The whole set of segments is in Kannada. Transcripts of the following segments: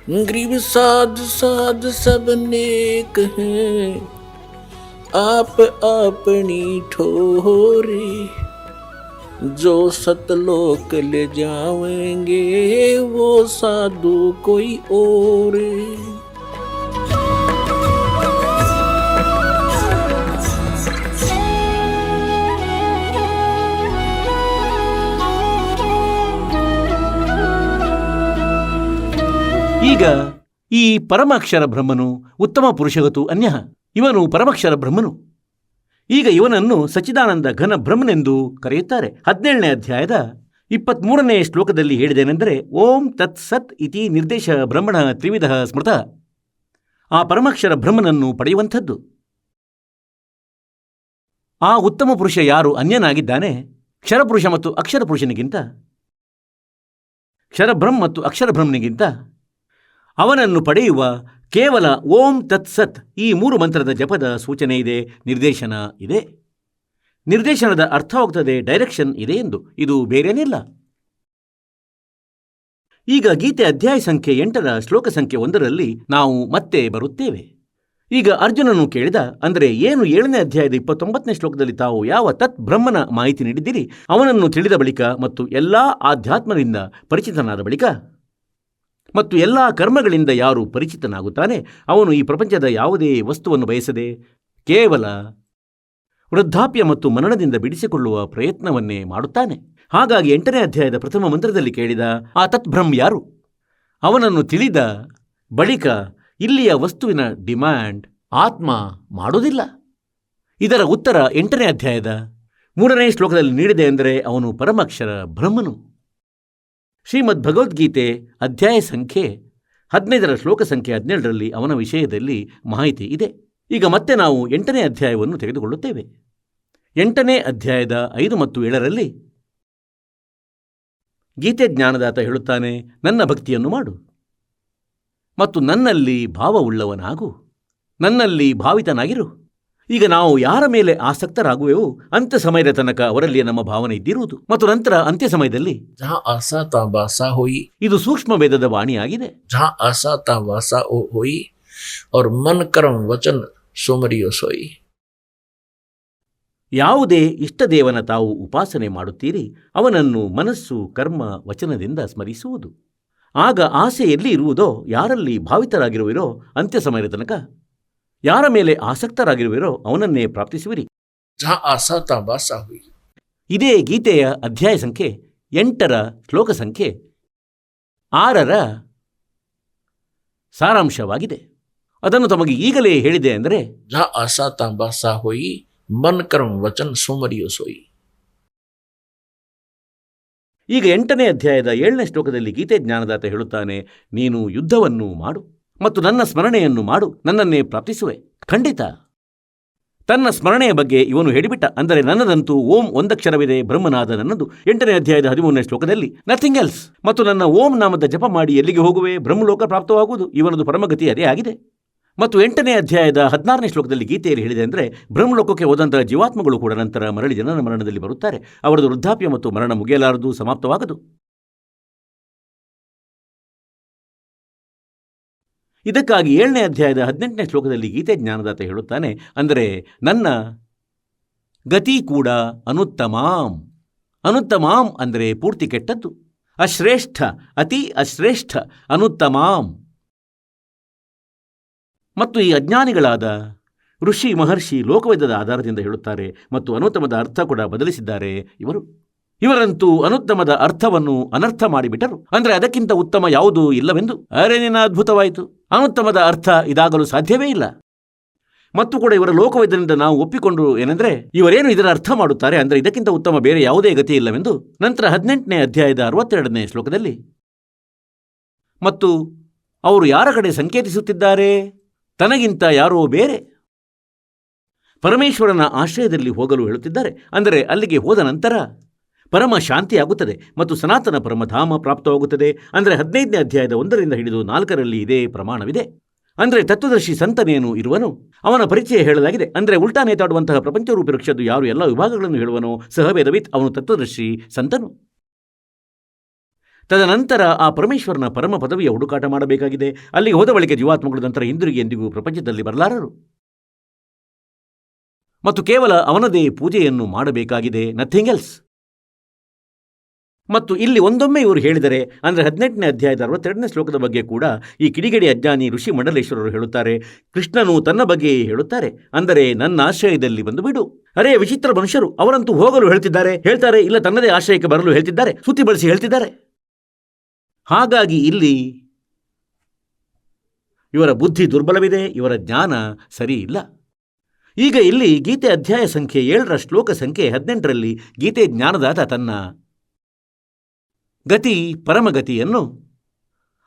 ग्रीव साध साध सब नेक हैं, आप अपनी ठोरी। जो सतलोक ले जावेंगे वो साधु कोई और। ಈಗ ಈ ಪರಮಾಕ್ಷರ ಬ್ರಹ್ಮನು ಉತ್ತಮ ಪುರುಷಗತು ಅನ್ಯ, ಇವನು ಪರಮಾಕ್ಷರ ಬ್ರಹ್ಮನು. ಈಗ ಇವನನ್ನು ಸಚ್ಚಿದಾನಂದ ಘನ ಬ್ರಹ್ಮನೆಂದು ಕರೆಯುತ್ತಾರೆ. 17ನೇ ಅಧ್ಯಾಯದ 23ನೇ ಶ್ಲೋಕದಲ್ಲಿ ಹೇಳಿದೇನೆಂದರೆ, ಓಂ ತತ್ ಸತ್ ಇತಿ ನಿರ್ದೇಶ ಬ್ರಹ್ಮಣ ತ್ರಿವಿಧ ಸ್ಮೃತ. ಆ ಪರಮಾಕ್ಷರ ಬ್ರಹ್ಮನನ್ನು ಪಡೆಯುವಂಥದ್ದು. ಆ ಉತ್ತಮ ಪುರುಷ ಯಾರು ಅನ್ಯನಾಗಿದ್ದಾನೆ ಕ್ಷರಪುರುಷ ಮತ್ತು ಅಕ್ಷರ ಪುರುಷನಿಗಿಂತ, ಕ್ಷರಬ್ರಹ್ಮ ಮತ್ತು ಅಕ್ಷರ ಬ್ರಹ್ಮನಿಗಿಂತ, ಅವನನ್ನು ಪಡೆಯುವ ಕೇವಲ ಓಂ ತತ್ ಸತ್ ಈ 3 ಮಂತ್ರದ ಜಪದ ಸೂಚನೆ ಇದೆ, ನಿರ್ದೇಶನ ಇದೆ. ನಿರ್ದೇಶನದ ಅರ್ಥವಾಗುತ್ತದೆ, ಡೈರೆಕ್ಷನ್ ಇದೆ ಎಂದು. ಇದು ಬೇರೇನಿಲ್ಲ. ಈಗ ಗೀತೆ ಅಧ್ಯಾಯ ಸಂಖ್ಯೆ 8ರ ಶ್ಲೋಕ ಸಂಖ್ಯೆ 1ರಲ್ಲಿ ನಾವು ಮತ್ತೆ ಬರುತ್ತೇವೆ. ಈಗ ಅರ್ಜುನನು ಕೇಳಿದ, ಅಂದರೆ ಏನು 7ನೇ ಅಧ್ಯಾಯದ 29ನೇ ಶ್ಲೋಕದಲ್ಲಿ ತಾವು ಯಾವ ತತ್ ಬ್ರಹ್ಮನ ಮಾಹಿತಿ ನೀಡಿದ್ದೀರಿ, ಅವನನ್ನು ತಿಳಿದ ಬಳಿಕ ಮತ್ತು ಎಲ್ಲಾ ಆಧ್ಯಾತ್ಮದಿಂದ ಪರಿಚಿತನಾದ ಬಳಿಕ ಮತ್ತು ಎಲ್ಲ ಕರ್ಮಗಳಿಂದ ಯಾರು ಪರಿಚಿತನಾಗುತ್ತಾನೆ ಅವನು ಈ ಪ್ರಪಂಚದ ಯಾವುದೇ ವಸ್ತುವನ್ನು ಬಯಸದೆ ಕೇವಲ ವೃದ್ಧಾಪ್ಯ ಮತ್ತು ಮರಣದಿಂದ ಬಿಡಿಸಿಕೊಳ್ಳುವ ಪ್ರಯತ್ನವನ್ನೇ ಮಾಡುತ್ತಾನೆ. ಹಾಗಾಗಿ 8ನೇ ಅಧ್ಯಾಯದ ಪ್ರಥಮ ಮಂತ್ರದಲ್ಲಿ ಕೇಳಿದ ಆ ತತ್ಬ್ರಹ್ಮ ಯಾರು, ಅವನನ್ನು ತಿಳಿದ ಬಳಿಕ ಇಲ್ಲಿಯ ವಸ್ತುವಿನ ಡಿಮ್ಯಾಂಡ್ ಆತ್ಮ ಮಾಡುವುದಿಲ್ಲ. ಇದರ ಉತ್ತರ 8ನೇ ಅಧ್ಯಾಯದ 3ನೇ ಶ್ಲೋಕದಲ್ಲಿ ನೀಡಿದೆ, ಎಂದರೆ ಅವನು ಪರಮಾಕ್ಷರ ಬ್ರಹ್ಮನು. ಶ್ರೀಮದ್ ಭಗವದ್ಗೀತೆ ಅಧ್ಯಾಯ ಸಂಖ್ಯೆ 15ರ ಶ್ಲೋಕ ಸಂಖ್ಯೆ 17ರಲ್ಲಿ ಅವನ ವಿಷಯದಲ್ಲಿ ಮಾಹಿತಿ ಇದೆ. ಈಗ ಮತ್ತೆ ನಾವು 8ನೇ ಅಧ್ಯಾಯವನ್ನು ತೆಗೆದುಕೊಳ್ಳುತ್ತೇವೆ. 8ನೇ ಅಧ್ಯಾಯದ 5 ಮತ್ತು 7ರಲ್ಲಿ ಗೀತೆ ಜ್ಞಾನದಾತ ಹೇಳುತ್ತಾನೆ, ನನ್ನ ಭಕ್ತಿಯನ್ನು ಮಾಡು ಮತ್ತು ನನ್ನಲ್ಲಿ ಭಾವವುಳ್ಳವನಾಗು, ನನ್ನಲ್ಲಿ ಭಾವಿತನಾಗಿರು. ಈಗ ನಾವು ಯಾರ ಮೇಲೆ ಆಸಕ್ತರಾಗುವೆವು ಅಂತ್ಯ ಸಮಯದ ತನಕ ಅವರಲ್ಲಿ ನಮ್ಮ ಭಾವನೆ ಇದ್ದಿರುವುದು, ಮತ್ತು ನಂತರ ಅಂತ್ಯ ಸಮಯದಲ್ಲಿ ಜहाँ आशा ता वासा होई, ಇದು ಸೂಕ್ಷ್ಮ ವೇದದ ವಾಣಿಯಾಗಿದೆ. जहाँ आशा ता वासा होई और मन कर्म वचन सुमरियो सोई. ಯಾವುದೇ ಇಷ್ಟದೇವನ ತಾವು ಉಪಾಸನೆ ಮಾಡುತ್ತೀರಿ ಅವನನ್ನು ಮನಸ್ಸು ಕರ್ಮ ವಚನದಿಂದ ಸ್ಮರಿಸುವುದು. ಆಗ ಆಸೆ ಎಲ್ಲಿ ಇರುವುದೋ, ಯಾರಲ್ಲಿ ಭಾವಿತರಾಗಿರುವಿರೋ ಅಂತ್ಯ ಸಮಯದ ತನಕ ಯಾರ ಮೇಲೆ ಆಸಕ್ತರಾಗಿರುವಿರೋ ಅವನನ್ನೇ ಪ್ರಾಪ್ತಿಸುವಿರಿ. जहाँ आशा ता वासा हुई. ಇದೇ ಗೀತೆಯ ಅಧ್ಯಾಯ ಸಂಖ್ಯೆ 8ರ ಶ್ಲೋಕ ಸಂಖ್ಯೆ 6ರ ಸಾರಾಂಶವಾಗಿದೆ. ಅದನ್ನು ತಮಗೆ ಈಗಲೇ ಹೇಳಿದೆ, ಅಂದರೆ जहाँ आशा ता वासा होई मन कर्म वचन सुमरियो सोई. ಈಗ 8ನೇ ಅಧ್ಯಾಯದ 7ನೇ ಶ್ಲೋಕದಲ್ಲಿ ಗೀತೆ ಜ್ಞಾನದಾತ ಹೇಳುತ್ತಾನೆ, ನೀನು ಯುದ್ಧವನ್ನು ಮಾಡು ಮತ್ತು ನನ್ನ ಸ್ಮರಣೆಯನ್ನು ಮಾಡು, ನನ್ನನ್ನೇ ಪ್ರಾಪ್ತಿಸುವೆ. ಖಂಡಿತ ತನ್ನ ಸ್ಮರಣೆಯ ಬಗ್ಗೆ ಇವನು ಹೇಳಿಬಿಟ್ಟ, ಅಂದರೆ ನನ್ನದಂತೂ ಓಂ ಒಂದಕ್ಷರವಿದೆ, ಬ್ರಹ್ಮನಾದ ನನ್ನದು. 8ನೇ ಅಧ್ಯಾಯದ 13ನೇ ಶ್ಲೋಕದಲ್ಲಿ ನಥಿಂಗ್ ಎಲ್ಸ್, ಮತ್ತು ನನ್ನ ಓಂ ನಾಮದ ಜಪ ಮಾಡಿ ಎಲ್ಲಿಗೆ ಹೋಗುವೆ, ಬ್ರಹ್ಮಲೋಕ ಪ್ರಾಪ್ತವಾಗುವುದು. ಇವನದು ಪರಮಗತಿ ಅದೇ ಆಗಿದೆ. ಮತ್ತು 8ನೇ ಅಧ್ಯಾಯದ 16ನೇ ಶ್ಲೋಕದಲ್ಲಿ ಗೀತೆಯಲ್ಲಿ ಹೇಳಿದೆ, ಅಂದರೆ ಬ್ರಹ್ಮಲೋಕಕ್ಕೆ ಹೋದಂತಹ ಜೀವಾತ್ಮಗಳು ಕೂಡ ನಂತರ ಮರಳಿ ಜನನ ಮರಣದಲ್ಲಿ ಬರುತ್ತಾರೆ. ಅವರದು ವೃದ್ಧಾಪ್ಯ ಮತ್ತು ಮರಣ ಮುಗಿಯಲಾರದು, ಸಮಾಪ್ತವಾಗದು. ಇದಕ್ಕಾಗಿ 7ನೇ ಅಧ್ಯಾಯದ 18ನೇ ಶ್ಲೋಕದಲ್ಲಿ ಗೀತೆ ಜ್ಞಾನದಾತ ಹೇಳುತ್ತಾನೆ, ಅಂದರೆ ನನ್ನ ಗತಿ ಕೂಡ ಅನುತ್ತಮಾಂ. ಅನುತ್ತಮಾಂ ಅಂದರೆ ಪೂರ್ತಿ ಕೆಟ್ಟದ್ದು, ಅಶ್ರೇಷ್ಠ, ಅತಿ ಅಶ್ರೇಷ್ಠ, ಅನುತ್ತಮಾಂ. ಮತ್ತು ಈ ಅಜ್ಞಾನಿಗಳಾದ ಋಷಿ ಮಹರ್ಷಿ ಲೋಕವೇದದ ಆಧಾರದಿಂದ ಹೇಳುತ್ತಾರೆ ಮತ್ತು ಅನುತ್ತಮದ ಅರ್ಥ ಕೂಡ ಬದಲಿಸಿದ್ದಾರೆ. ಇವರಂತೂ ಅನುತ್ತಮದ ಅರ್ಥವನ್ನು ಅನರ್ಥ ಮಾಡಿಬಿಟ್ಟರು, ಅಂದರೆ ಅದಕ್ಕಿಂತ ಉತ್ತಮ ಯಾವುದೂ ಇಲ್ಲವೆಂದು. ಅರೇನಿನ ಅದ್ಭುತವಾಯಿತು, ಅನುತ್ತಮದ ಅರ್ಥ ಇದಾಗಲು ಸಾಧ್ಯವೇ ಇಲ್ಲ. ಮತ್ತು ಕೂಡ ಇವರ ಲೋಕವೇದದಿಂದ ನಾವು ಒಪ್ಪಿಕೊಂಡು ಏನೆಂದರೆ, ಇವರೇನು ಇದರ ಅರ್ಥ ಮಾಡುತ್ತಾರೆ, ಅಂದರೆ ಇದಕ್ಕಿಂತ ಉತ್ತಮ ಬೇರೆ ಯಾವುದೇ ಗತಿ ಇಲ್ಲವೆಂದು. ನಂತರ 18ನೇ ಅಧ್ಯಾಯದ 62ನೇ ಶ್ಲೋಕದಲ್ಲಿ ಮತ್ತು ಅವರು ಯಾರ ಕಡೆ ಸಂಕೇತಿಸುತ್ತಿದ್ದಾರೆ, ತನಗಿಂತ ಯಾರೋ ಬೇರೆ ಪರಮೇಶ್ವರನ ಆಶ್ರಯದಲ್ಲಿ ಹೋಗಲು ಹೇಳುತ್ತಿದ್ದಾರೆ. ಅಂದರೆ ಅಲ್ಲಿಗೆ ಹೋದ ನಂತರ ಪರಮ ಶಾಂತಿಯಾಗುತ್ತದೆ ಮತ್ತು ಸನಾತನ ಪರಮಧಾಮ ಪ್ರಾಪ್ತವಾಗುತ್ತದೆ. ಅಂದರೆ 15ನೇ ಅಧ್ಯಾಯದ 1ರಿಂದ ಹಿಡಿದು 4ರಲ್ಲಿ ಇದೇ ಪ್ರಮಾಣವಿದೆ. ಅಂದರೆ ತತ್ವದರ್ಶಿ ಸಂತನೇನು ಇರುವನು, ಅವನ ಪರಿಚಯ ಹೇಳಲಾಗಿದೆ. ಅಂದರೆ ಉಲ್ಟಾ ನೇತಾಡುವಂತಹ ಪ್ರಪಂಚರೂಪಿ ವೃಕ್ಷದ್ದು ಯಾರು ಎಲ್ಲ ವಿಭಾಗಗಳನ್ನು ಹೇಳುವನೋ ಸಹವೇದವಿತ್, ಅವನು ತತ್ವದರ್ಶಿ ಸಂತನು. ತದನಂತರ ಆ ಪರಮೇಶ್ವರನ ಪರಮ ಪದವಿಯ ಹುಡುಕಾಟ ಮಾಡಬೇಕಾಗಿದೆ. ಅಲ್ಲಿಗೆ ಹೋದ ಬಳಿಕ ಜೀವಾತ್ಮಗಳು ನಂತರ ಹಿಂದಿರುಗಿ ಎಂದಿಗೂ ಪ್ರಪಂಚದಲ್ಲಿ ಬರಲಾರರು ಮತ್ತು ಕೇವಲ ಅವನದೇ ಪೂಜೆಯನ್ನು ಮಾಡಬೇಕಾಗಿದೆ, ನಥಿಂಗ್ ಎಲ್ಸ್. ಮತ್ತು ಇಲ್ಲಿ ಒಂದೊಮ್ಮೆ ಇವರು ಹೇಳಿದರೆ, ಅಂದರೆ 18ನೇ ಅಧ್ಯಾಯದ 62ನೇ ಶ್ಲೋಕದ ಬಗ್ಗೆ ಕೂಡ ಈ ಕಿಡಿಗೇಡಿ ಅಜ್ಞಾನಿ ಋಷಿ ಮಂಡಲೇಶ್ವರರು ಹೇಳುತ್ತಾರೆ, ಕೃಷ್ಣನು ತನ್ನ ಬಗ್ಗೆಯೇ ಹೇಳುತ್ತಾರೆ, ಅಂದರೆ ನನ್ನ ಆಶ್ರಯದಲ್ಲಿ ಬಂದು ಬಿಡು. ಅರೇ ವಿಚಿತ್ರ ಮನುಷ್ಯರು, ಅವರಂತೂ ಹೋಗಲು ಹೇಳ್ತಾರೆ, ಇಲ್ಲ ತನ್ನದೇ ಆಶ್ರಯಕ್ಕೆ ಬರಲು ಹೇಳ್ತಿದ್ದಾರೆ, ಸುತ್ತಿ ಬಳಸಿ ಹೇಳ್ತಿದ್ದಾರೆ. ಹಾಗಾಗಿ ಇಲ್ಲಿ ಇವರ ಬುದ್ಧಿ ದುರ್ಬಲವಿದೆ, ಇವರ ಜ್ಞಾನ ಸರಿ ಇಲ್ಲ. ಈಗ ಇಲ್ಲಿ ಗೀತೆ ಅಧ್ಯಾಯ ಸಂಖ್ಯೆ 7ರ ಶ್ಲೋಕ ಸಂಖ್ಯೆ 18ರಲ್ಲಿ ಗೀತೆ ಜ್ಞಾನದಾತ ತನ್ನ ಗತಿ ಪರಮಗತಿಯನ್ನು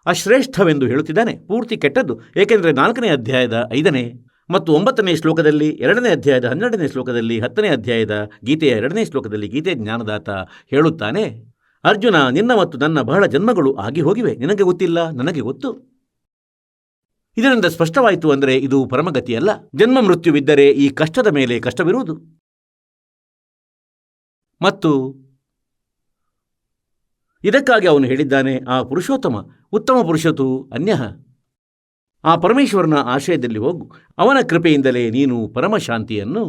ಅಶ್ರೇಷ್ಠವೆಂದು ಹೇಳುತ್ತಿದ್ದಾನೆ. ಪೂರ್ತಿ ಕೆಟ್ಟದ್ದು, ಏಕೆಂದರೆ 4ನೇ ಅಧ್ಯಾಯದ 5ನೇ ಮತ್ತು 9ನೇ ಶ್ಲೋಕದಲ್ಲಿ, 2ನೇ ಅಧ್ಯಾಯದ 12ನೇ ಶ್ಲೋಕದಲ್ಲಿ, 10ನೇ ಅಧ್ಯಾಯದ ಗೀತೆಯ 2ನೇ ಶ್ಲೋಕದಲ್ಲಿ ಗೀತೆ ಜ್ಞಾನದಾತ ಹೇಳುತ್ತಾನೆ, ಅರ್ಜುನ, ನಿನ್ನ ಮತ್ತು ನನ್ನ ಬಹಳ ಜನ್ಮಗಳು ಆಗಿ ಹೋಗಿವೆ, ನಿನಗೆ ಗೊತ್ತಿಲ್ಲ, ನನಗೆ ಗೊತ್ತು. ಇದರಿಂದ ಸ್ಪಷ್ಟವಾಯಿತು, ಅಂದರೆ ಇದು ಪರಮಗತಿಯಲ್ಲ. ಜನ್ಮ ಮೃತ್ಯುವಿದ್ದರೆ ಈ ಕಷ್ಟದ ಮೇಲೆ ಕಷ್ಟವಿರುವುದು. ಮತ್ತು ಇದಕ್ಕಾಗಿ ಅವನು ಹೇಳಿದ್ದಾನೆ, ಆ ಪುರುಷೋತ್ತಮ ಉತ್ತಮ ಪುರುಷತು ಅನ್ಯಃ, ಆ ಪರಮೇಶ್ವರನ ಆಶ್ರಯದಲ್ಲಿ ಹೋಗು, ಅವನ ಕೃಪೆಯಿಂದಲೇ ನೀನು ಪರಮಶಾಂತಿಯನ್ನು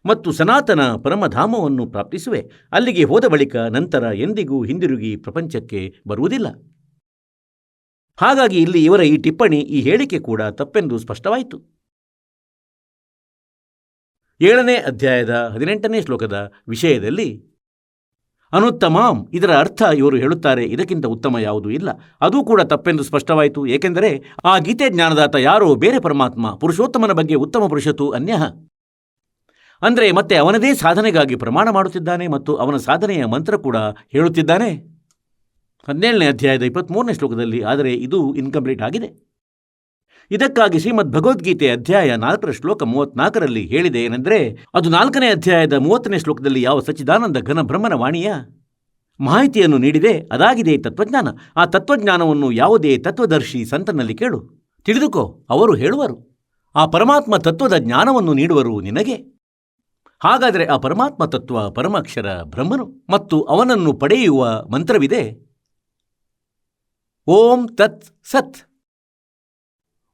ಮತ್ತು ಸನಾತನ ಪರಮಧಾಮವನ್ನು ಪ್ರಾಪ್ತಿಸುವೆ. ಅಲ್ಲಿಗೆ ಹೋದ ಬಳಿಕ ನಂತರ ಎಂದಿಗೂ ಹಿಂದಿರುಗಿ ಪ್ರಪಂಚಕ್ಕೆ ಬರುವುದಿಲ್ಲ. ಹಾಗಾಗಿ ಇಲ್ಲಿ ಇವರ ಈ ಟಿಪ್ಪಣಿ, ಈ ಹೇಳಿಕೆ ಕೂಡ ತಪ್ಪೆಂದು ಸ್ಪಷ್ಟವಾಯಿತು. 7ನೇ ಅಧ್ಯಾಯದ 18ನೇ ಶ್ಲೋಕದ ವಿಷಯದಲ್ಲಿ ಅನುತ್ತಮಾಂ, ಇದರ ಅರ್ಥ ಇವರು ಹೇಳುತ್ತಾರೆ, ಇದಕ್ಕಿಂತ ಉತ್ತಮ ಯಾವುದೂ ಇಲ್ಲ. ಅದೂ ಕೂಡ ತಪ್ಪೆಂದು ಸ್ಪಷ್ಟವಾಯಿತು, ಏಕೆಂದರೆ ಆ ಗೀತೆ ಜ್ಞಾನದಾತ ಯಾರೋ ಬೇರೆ ಪರಮಾತ್ಮ, ಪುರುಷೋತ್ತಮನ ಬಗ್ಗೆ ಉತ್ತಮ ಪುರುಷತು ಅನ್ಯಃ, ಅಂದರೆ ಮತ್ತೆ ಅವನದೇ ಸಾಧನೆಗಾಗಿ ಪ್ರಮಾಣ ಮಾಡುತ್ತಿದ್ದಾನೆ ಮತ್ತು ಅವನ ಸಾಧನೆಯ ಮಂತ್ರ ಕೂಡ ಹೇಳುತ್ತಿದ್ದಾನೆ 17ನೇ ಅಧ್ಯಾಯದ 23ನೇ ಶ್ಲೋಕದಲ್ಲಿ. ಆದರೆ ಇದು ಇನ್ಕಂಪ್ಲೀಟ್ ಆಗಿದೆ. ಇದಕ್ಕಾಗಿ ಶ್ರೀಮದ್ ಭಗವದ್ಗೀತೆ ಅಧ್ಯಾಯ 4ರ ಶ್ಲೋಕ 34ರಲ್ಲಿ ಹೇಳಿದೆ ಏನೆಂದರೆ, ಅದು 4ನೇ ಅಧ್ಯಾಯದ 30ನೇ ಶ್ಲೋಕದಲ್ಲಿ ಯಾವ ಸಚ್ಚಿದಾನಂದ ಘನ ಬ್ರಹ್ಮನ ವಾಣಿಯ ಮಾಹಿತಿಯನ್ನು ನೀಡಿದೆ, ಅದಾಗಿದೆ ತತ್ವಜ್ಞಾನ. ಆ ತತ್ವಜ್ಞಾನವನ್ನು ಯಾವುದೇ ತತ್ವದರ್ಶಿ ಸಂತನಲ್ಲಿ ಕೇಳು, ತಿಳಿದುಕೋ, ಅವರು ಹೇಳುವರು. ಆ ಪರಮಾತ್ಮ ತತ್ವದ ಜ್ಞಾನವನ್ನು ನೀಡುವರು ನಿನಗೆ. ಹಾಗಾದರೆ ಆ ಪರಮಾತ್ಮ ತತ್ವ ಪರಮಾಕ್ಷರ ಬ್ರಹ್ಮನು ಮತ್ತು ಅವನನ್ನು ಪಡೆಯುವ ಮಂತ್ರವಿದೆ, ಓಂ ತತ್ ಸತ್.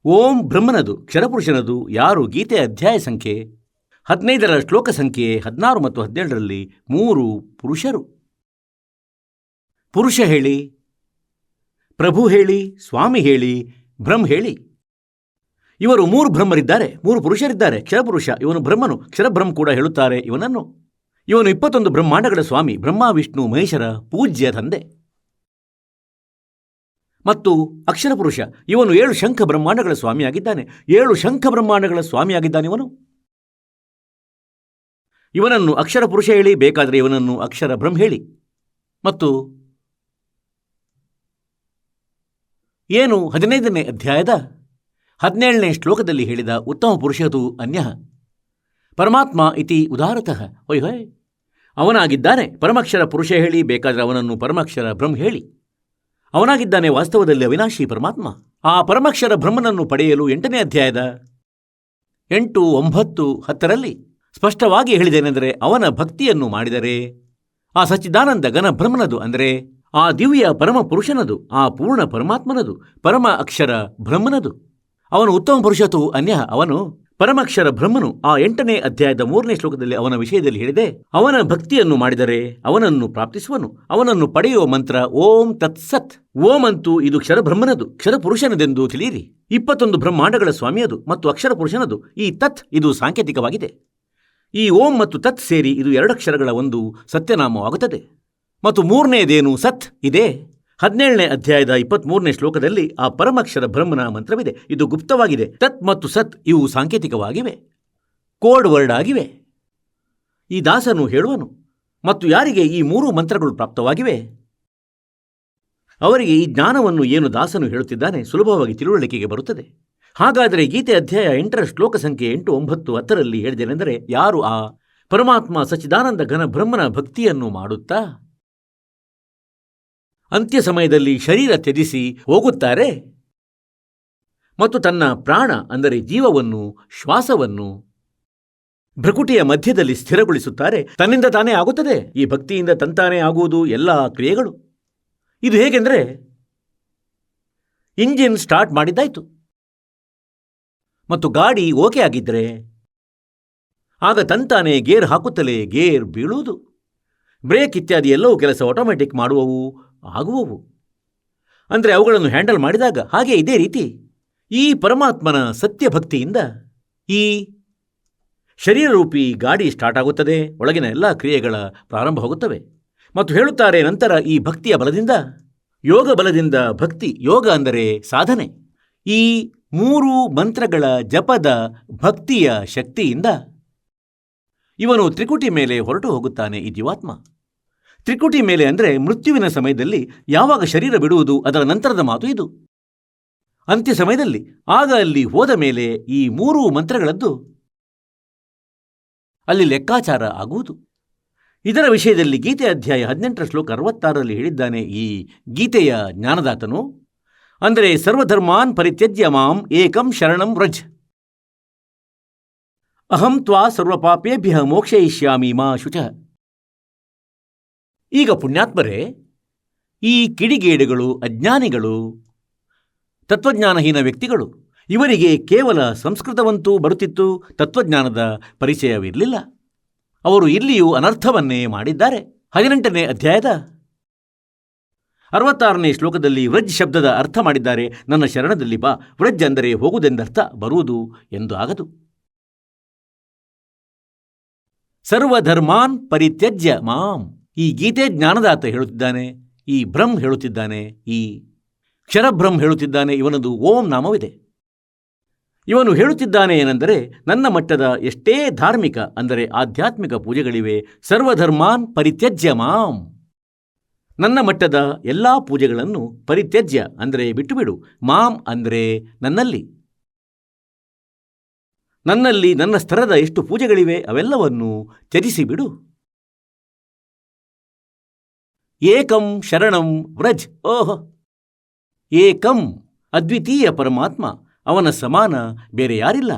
ಓಂ ಬ್ರಹ್ಮನದು, ಕ್ಷರಪುರುಷನದು. ಯಾರು ಗೀತೆ ಅಧ್ಯಾಯ ಸಂಖ್ಯೆ 15ರ ಶ್ಲೋಕ ಸಂಖ್ಯೆ 16 ಮತ್ತು 17ರಲ್ಲಿ 3 ಪುರುಷರು. ಪುರುಷ ಹೇಳಿ, ಪ್ರಭು ಹೇಳಿ, ಸ್ವಾಮಿ ಹೇಳಿ, ಬ್ರಹ್ಮ ಹೇಳಿ. ಇವರು 3 ಬ್ರಹ್ಮರಿದ್ದಾರೆ, 3 ಪುರುಷರಿದ್ದಾರೆ. ಕ್ಷರಪುರುಷ ಇವನು ಬ್ರಹ್ಮನು, ಕ್ಷರಬ್ರಹ್ಮ ಕೂಡ ಹೇಳುತ್ತಾರೆ ಇವನನ್ನು. ಇವನು 21 ಬ್ರಹ್ಮಾಂಡಗಳ ಸ್ವಾಮಿ, ಬ್ರಹ್ಮ ವಿಷ್ಣು ಮಹೇಶರ ಪೂಜ್ಯ ತಂದೆ. ಮತ್ತು ಅಕ್ಷರ ಪುರುಷ ಇವನು 7 ಶಂಖ ಬ್ರಹ್ಮಾಂಡಗಳ ಸ್ವಾಮಿಯಾಗಿದ್ದಾನೆ, 7 ಶಂಖ ಬ್ರಹ್ಮಾಂಡಗಳ ಸ್ವಾಮಿಯಾಗಿದ್ದಾನೆ ಇವನು. ಇವನನ್ನು ಅಕ್ಷರ ಪುರುಷ ಹೇಳಿ, ಬೇಕಾದರೆ ಇವನನ್ನು ಅಕ್ಷರ ಬ್ರಹ್ಮ ಹೇಳಿ. ಮತ್ತು ಏನು 15ನೇ ಅಧ್ಯಾಯದ 17ನೇ ಶ್ಲೋಕದಲ್ಲಿ ಹೇಳಿದ ಉತ್ತಮ ಪುರುಷತು ಅನ್ಯಃ ಪರಮಾತ್ಮ ಇತಿ ಉದಾರತಃ, ಹೊಯ್ ಅವನಾಗಿದ್ದಾನೆ. ಪರಮಾಕ್ಷರ ಪುರುಷ ಹೇಳಿ, ಬೇಕಾದರೆ ಅವನನ್ನು ಪರಮಾಕ್ಷರ ಬ್ರಹ್ಮ ಹೇಳಿ. ಅವನಾಗಿದ್ದಾನೆ ವಾಸ್ತವದಲ್ಲಿ ಅವಿನಾಶಿ ಪರಮಾತ್ಮ. ಆ ಪರಮಾಕ್ಷರ ಬ್ರಹ್ಮನನ್ನು ಪಡೆಯಲು 8ನೇ ಅಧ್ಯಾಯದ 8, 9, 10ರಲ್ಲಿ ಸ್ಪಷ್ಟವಾಗಿ ಹೇಳಿದೇನೆಂದರೆ, ಅವನ ಭಕ್ತಿಯನ್ನು ಮಾಡಿದರೆ ಆ ಸಚ್ಚಿದಾನಂದ ಘನ ಬ್ರಹ್ಮನದು, ಅಂದರೆ ಆ ದಿವ್ಯ ಪರಮ ಪುರುಷನದು, ಆ ಪೂರ್ಣ ಪರಮಾತ್ಮನದು, ಪರಮ ಅಕ್ಷರ ಬ್ರಹ್ಮನದು. ಅವನು ಉತ್ತಮ ಪುರುಷತು ಅನ್ಯಃ, ಅವನು ಪರಮಾಕ್ಷರ ಬ್ರಹ್ಮನು. ಆ 8ನೇ ಅಧ್ಯಾಯದ 3ನೇ ಶ್ಲೋಕದಲ್ಲಿ ಅವನ ವಿಷಯದಲ್ಲಿ ಹೇಳಿದೆ, ಅವನ ಭಕ್ತಿಯನ್ನು ಮಾಡಿದರೆ ಅವನನ್ನು ಪ್ರಾಪ್ತಿಸುವನು. ಅವನನ್ನು ಪಡೆಯುವ ಮಂತ್ರ ಓಂ ತತ್ಸತ್. ಓಂ ಅಂತೂ ಇದು ಕ್ಷರಬ್ರಹ್ಮನದು, ಕ್ಷರಪುರುಷನದೆಂದು ತಿಳಿಯಿರಿ. 21 ಬ್ರಹ್ಮಾಂಡಗಳ ಸ್ವಾಮಿಯದು ಮತ್ತು ಅಕ್ಷರ ಪುರುಷನದು. ಈ ತತ್ ಇದು ಸಾಂಕೇತಿಕವಾಗಿದೆ. ಈ ಓಂ ಮತ್ತು ತತ್ ಸೇರಿ ಇದು 2 ಅಕ್ಷರಗಳ ಒಂದು ಸತ್ಯನಾಮವಾಗುತ್ತದೆ. ಮತ್ತು 3ನೇದೇನು ಸತ್ ಇದೆ. 17ನೇ ಅಧ್ಯಾಯದ 23ನೇ ಶ್ಲೋಕದಲ್ಲಿ ಆ ಪರಮಾಕ್ಷರ ಬ್ರಹ್ಮನ ಮಂತ್ರವಿದೆ. ಇದು ಗುಪ್ತವಾಗಿದೆ. ತತ್ ಮತ್ತು ಸತ್ ಇವು ಸಾಂಕೇತಿಕವಾಗಿವೆ, ಕೋಡ್ ವರ್ಡ್ ಆಗಿವೆ. ಈ ದಾಸನು ಹೇಳುವನು. ಮತ್ತು ಯಾರಿಗೆ ಈ 3 ಮಂತ್ರಗಳು ಪ್ರಾಪ್ತವಾಗಿವೆ ಅವರಿಗೆ ಈ ಜ್ಞಾನವನ್ನು ಏನು ದಾಸನು ಹೇಳುತ್ತಿದ್ದಾನೆ ಸುಲಭವಾಗಿ ತಿಳುವಳಿಕೆಗೆ ಬರುತ್ತದೆ. ಹಾಗಾದರೆ ಗೀತೆ ಅಧ್ಯಾಯ 8ರ ಶ್ಲೋಕ ಸಂಖ್ಯೆ 8, 9, 10ರಲ್ಲಿ ಹೇಳಿದೆನೆಂದರೆ, ಯಾರು ಆ ಪರಮಾತ್ಮ ಸಚ್ಚಿದಾನಂದ ಘನ ಬ್ರಹ್ಮನ ಭಕ್ತಿಯನ್ನು ಮಾಡುತ್ತಾ ಅಂತ್ಯ ಸಮಯದಲ್ಲಿ ಶರೀರ ತ್ಯಜಿಸಿ ಹೋಗುತ್ತಾರೆ ಮತ್ತು ತನ್ನ ಪ್ರಾಣ ಅಂದರೆ ಜೀವವನ್ನು, ಶ್ವಾಸವನ್ನು ಭ್ರಕುಟಿಯ ಮಧ್ಯದಲ್ಲಿ ಸ್ಥಿರಗೊಳಿಸುತ್ತಾರೆ. ತನ್ನಿಂದ ತಾನೇ ಆಗುತ್ತದೆ. ಈ ಭಕ್ತಿಯಿಂದ ತಂತಾನೇ ಆಗುವುದು ಎಲ್ಲ ಕ್ರಿಯೆಗಳು. ಇದು ಹೇಗೆಂದರೆ, ಇಂಜಿನ್ ಸ್ಟಾರ್ಟ್ ಮಾಡಿದ್ದಾಯ್ತು ಮತ್ತು ಗಾಡಿ ಓಕೆ ಆಗಿದ್ದರೆ ಆಗ ತಂತಾನೆ ಗೇರ್ ಹಾಕುತ್ತಲೇ ಗೇರ್ ಬೀಳುವುದು, ಬ್ರೇಕ್ ಇತ್ಯಾದಿ ಎಲ್ಲವೂ ಕೆಲಸ ಆಟೋಮ್ಯಾಟಿಕ್ ಮಾಡುವವು, ಆಗುವವು. ಅಂದರೆ ಅವುಗಳನ್ನು ಹ್ಯಾಂಡಲ್ ಮಾಡಿದಾಗ ಹಾಗೆ ಇದೇ ರೀತಿ ಈ ಪರಮಾತ್ಮನ ಸತ್ಯಭಕ್ತಿಯಿಂದ ಈ ಶರೀರರೂಪಿ ಗಾಡಿ ಸ್ಟಾರ್ಟ್ ಆಗುತ್ತದೆ, ಒಳಗಿನ ಎಲ್ಲ ಕ್ರಿಯೆಗಳ ಪ್ರಾರಂಭವಾಗುತ್ತವೆ. ಮತ್ತು ಹೇಳುತ್ತಾರೆ, ನಂತರ ಈ ಭಕ್ತಿಯ ಬಲದಿಂದ, ಯೋಗ ಬಲದಿಂದ, ಭಕ್ತಿ ಯೋಗ ಅಂದರೆ ಸಾಧನೆ, ಈ 3 ಮಂತ್ರಗಳ ಜಪದ ಭಕ್ತಿಯ ಶಕ್ತಿಯಿಂದ ಇವನು ತ್ರಿಕುಟಿ ಮೇಲೆ ಹೊರಟು ಹೋಗುತ್ತಾನೆ. ಈ ಜೀವಾತ್ಮ ತ್ರಿಕುಟಿ ಮೇಲೆ ಅಂದರೆ ಮೃತ್ಯುವಿನ ಸಮಯದಲ್ಲಿ ಯಾವಾಗ ಶರೀರ ಬಿಡುವುದು ಅದರ ನಂತರದ ಮಾತು ಇದು. ಅಂತ್ಯ ಸಮಯದಲ್ಲಿ ಆಗ ಅಲ್ಲಿ ಹೋದ ಮೇಲೆ ಈ 3 ಮಂತ್ರಗಳದ್ದು ಅಲ್ಲಿ ಲೆಕ್ಕಾಚಾರ ಆಗುವುದು. ಇದರ ವಿಷಯದಲ್ಲಿ ಗೀತೆ ಅಧ್ಯಾಯ 18 ಶ್ಲೋಕ 66ರಲ್ಲಿ ಹೇಳಿದ್ದಾನೆ ಈ ಗೀತೆಯ ಜ್ಞಾನದಾತನು. ಅಂದರೆ ಸರ್ವಧರ್ಮಾನ್ ಪರಿತ್ಯಜ್ಯ ಮಾಂ ಏಕಂ ಶರಣಂ ವ್ರಜ್, ಅಹಂ ತ್ವಾ ಸರ್ವಪಾಪೇಭ್ಯ ಮೋಕ್ಷಯಿಷ್ಯಾಮಿ ಮಾ ಶುಚಃ. ಈಗ ಪುಣ್ಯಾತ್ಮರೇ, ಈ ಕಿಡಿಗೇಡಿಗಳು, ಅಜ್ಞಾನಿಗಳು, ತತ್ವಜ್ಞಾನಹೀನ ವ್ಯಕ್ತಿಗಳು, ಇವರಿಗೆ ಕೇವಲ ಸಂಸ್ಕೃತವಂತೂ ಬರುತ್ತಿತ್ತು, ತತ್ವಜ್ಞಾನದ ಪರಿಚಯವಿರಲಿಲ್ಲ. ಅವರು ಇಲ್ಲಿಯೂ ಅನರ್ಥವನ್ನೇ ಮಾಡಿದ್ದಾರೆ. 18ನೇ ಅಧ್ಯಾಯದ 66ನೇ ಶ್ಲೋಕದಲ್ಲಿ ವ್ರಜ್ ಶಬ್ದದ ಅರ್ಥ ಮಾಡಿದ್ದಾರೆ. ನನ್ನ ಶರಣದಲ್ಲಿ ಬಾ. ವ್ರಜ್ ಅಂದರೆ ಹೋಗುವುದೆಂದರ್ಥ, ಬರುವುದು ಎಂದು ಆಗದು. ಸರ್ವಧರ್ಮಾನ್ ಪರಿತ್ಯಜ್ಯ ಮಾಂ, ಈ ಗೀತೆ ಜ್ಞಾನದಾತ ಹೇಳುತ್ತಿದ್ದಾನೆ, ಈ ಬ್ರಹ್ಮ ಹೇಳುತ್ತಿದ್ದಾನೆ, ಈ ಕ್ಷರಬ್ರಹ್ಮ ಹೇಳುತ್ತಿದ್ದಾನೆ. ಇವನದು ಓಂ ನಾಮವಿದೆ. ಇವನು ಹೇಳುತ್ತಿದ್ದಾನೆ ಏನೆಂದರೆ, ನನ್ನ ಮಟ್ಟದ ಎಷ್ಟೇ ಧಾರ್ಮಿಕ ಅಂದರೆ ಆಧ್ಯಾತ್ಮಿಕ ಪೂಜೆಗಳಿವೆ, ಸರ್ವಧರ್ಮಾನ್ ಪರಿತ್ಯಜ್ಯ ಮಾಂ, ನನ್ನ ಮಟ್ಟದ ಎಲ್ಲ ಪೂಜೆಗಳನ್ನು ಪರಿತ್ಯಜ್ಯ ಅಂದರೆ ಬಿಟ್ಟುಬಿಡು, ಮಾಂ ಅಂದರೆ ನನ್ನಲ್ಲಿ, ನನ್ನಲ್ಲಿ ನನ್ನ ಸ್ತರದ ಎಷ್ಟು ಪೂಜೆಗಳಿವೆ ಅವೆಲ್ಲವನ್ನು ತ್ಯಜಿಸಿಬಿಡು. ಏಕಂ ಶರಣಂ ವ್ರಜ್, ಓಹ್, ಏಕಂ ಅದ್ವಿತೀಯ ಪರಮಾತ್ಮ, ಅವನ ಸಮಾನ ಬೇರೆ ಯಾರಿಲ್ಲ.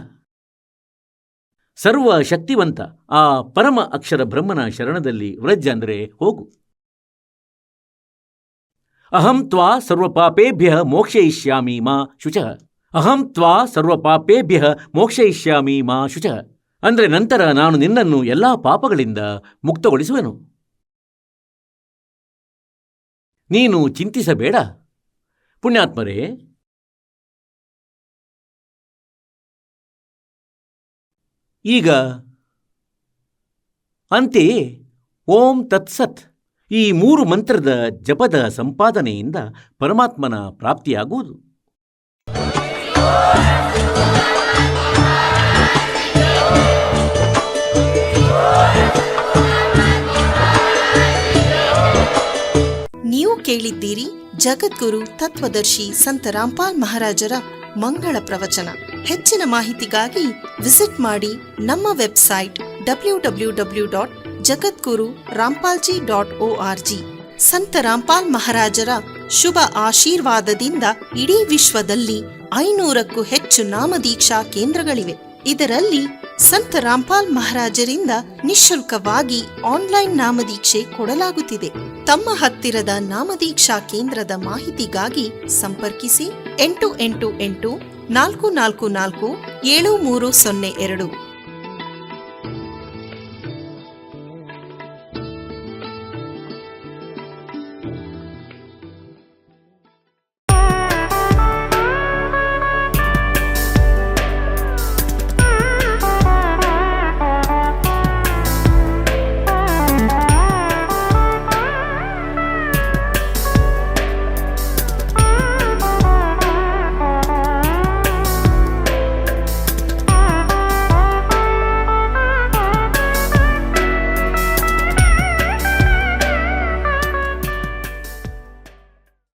ಸರ್ವ ಶಕ್ತಿವಂತ ಆ ಪರಮ ಅಕ್ಷರ ಬ್ರಹ್ಮನ ಶರಣದಲ್ಲಿ ವ್ರಜ್ ಅಂದರೆ ಹೋಗು. ಅಹಂ ತ್ವಾ ಸರ್ವಪಾಪೇಭ್ಯ ಮೋಕ್ಷಯಿಷ್ಯಾಮಿ ಮಾ ಶುಚಃ, ಅಹಂ ತ್ವಾ ಸರ್ವಪಾಪೇಭ್ಯ ಮೋಕ್ಷಯಿಷ್ಯಾಮಿ ಮಾ ಶುಚಃ ಅಂದರೆ ನಂತರ ನಾನು ನಿನ್ನನ್ನು ಎಲ್ಲ ಪಾಪಗಳಿಂದ ಮುಕ್ತಗೊಳಿಸುವೆನು. ನೀನು ಚಿಂತಿಸಬೇಡ. ಪುಣ್ಯಾತ್ಮರೇ, ಈಗ ಅಂತೆಯೇ ಓಂ ತತ್ಸತ್ ಈ 3 ಮಂತ್ರದ ಜಪದ ಸಂಪಾದನೆಯಿಂದ ಪರಮಾತ್ಮನ ಪ್ರಾಪ್ತಿಯಾಗುವುದು. ನೀವು ಕೇಳಿದ್ದೀರಿ ಜಗದ್ಗುರು ತತ್ವದರ್ಶಿ ಸಂತ ರಾಮ್ಪಾಲ್ ಮಹಾರಾಜರ ಮಂಗಳ ಪ್ರವಚನ. ಹೆಚ್ಚಿನ ಮಾಹಿತಿಗಾಗಿ ವಿಸಿಟ್ ಮಾಡಿ ನಮ್ಮ ವೆಬ್ಸೈಟ್ www.jagadguru-rampalji.org. ಸಂತ ರಾಮ್ಪಾಲ್ ಮಹಾರಾಜರ ಶುಭ ಆಶೀರ್ವಾದದಿಂದ ಇಡೀ ವಿಶ್ವದಲ್ಲಿ 500ಕ್ಕೂ ಹೆಚ್ಚು ನಾಮದೀಕ್ಷಾ ಕೇಂದ್ರಗಳಿವೆ. ಇದರಲ್ಲಿ ಸಂತ ರಾಮ್ಪಾಲ್ ಮಹಾರಾಜರಿಂದ ನಿಶುಲ್ಕವಾಗಿ ಆನ್ಲೈನ್ ನಾಮದೀಕ್ಷೆ ಕೊಡಲಾಗುತ್ತಿದೆ. ತಮ್ಮ ಹತ್ತಿರದ ನಾಮದೀಕ್ಷಾ ಕೇಂದ್ರದ ಮಾಹಿತಿಗಾಗಿ ಸಂಪರ್ಕಿಸಿ 888 444 7302.